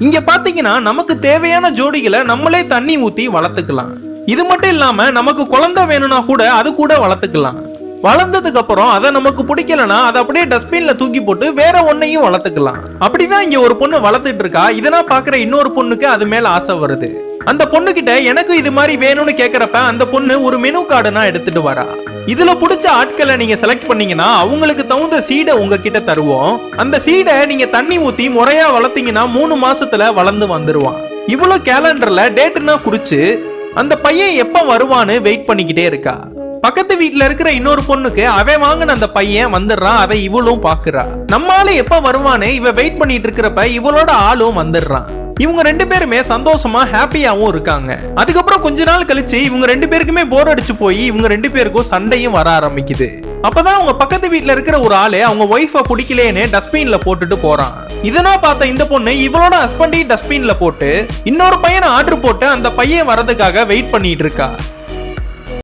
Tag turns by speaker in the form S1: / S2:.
S1: இங்க பாத்தீங்கன்னா நமக்கு தேவையான ஜோடிகளை நம்மளே தண்ணி ஊத்தி வளர்த்துக்கலாம். இது மட்டும் இல்லாம நமக்கு குழந்தை வேணும்னா கூட அது கூட வளர்த்துக்கலாம். வளர்ந்ததுக்கு அப்புறம் அதை நமக்கு பிடிக்கலனா அதை அப்படியே டஸ்ட்பின்ல தூக்கி போட்டு வேற ஒன்னையும் வளர்த்துக்கலாம். அப்படிதான் இங்க ஒரு பொண்ணு வளர்த்துட்டு இருக்கா. இதெல்லாம் பாக்குற இன்னொரு பொண்ணுக்கு அது மேல ஆசை வருது. அந்த பொண்ணு கிட்ட எனக்கு இது மாதிரி வேணும்னு கேக்குறப்ப அந்த பொண்ணு ஒரு மெனு கார்டுனா எடுத்துட்டு வரா. இதுல பிடிச்ச ஆட்களை நீங்க செலக்ட் பண்ணீங்கன்னா அவங்களுக்கு தகுந்த சீடை உங்ககிட்ட தருவோம். அந்த சீடை நீங்க தண்ணி ஊத்தி முறையா வளர்த்தீங்கன்னா 3 மாசத்துல வளர்ந்து வந்துருவான். இவ்வளவு கேலண்டர்ல டேட்னா குறிச்சு அந்த பையன் எப்ப வருவான்னு வெயிட் பண்ணிக்கிட்டே இருக்கா. பக்கத்து வீட்டுல இருக்கிற இன்னொரு பொண்ணுக்கு அவன் வாங்கின அந்த பையன் வந்துடுறான். அதை இவளும் பாக்குறா. நம்மால எப்ப வருவான்னு இவ வெயிட் பண்ணிட்டு இருக்கிறப்ப இவளோட ஆளும் வந்துடுறான். இவங்க 2 பேருமே சந்தோஷமா ஹாப்பியாவும் இருக்காங்க. அதுக்கப்புறம் கொஞ்ச நாள் கழிச்சு இவங்க 2 பேருக்குமே போர் அடிச்சு போய் இவங்க 2 பேருக்கும் சண்டையும் வர ஆரம்பிக்குது. அப்பதான் அவங்க பக்கத்து வீட்டுல இருக்கிற ஒரு ஆளு அவங்க ஒய்ஃபை பிடிக்கலேன்னு டஸ்ட்பின்ல போட்டுட்டு போறான். இதெல்லாம் பார்த்த இந்த பொண்ணு இவளோட ஹஸ்பண்டையும் டஸ்ட்பின்ல போட்டு இன்னொரு பையனை ஆர்டர் போட்டு அந்த பையன் வரதுக்காக வெயிட் பண்ணிட்டு இருக்கா.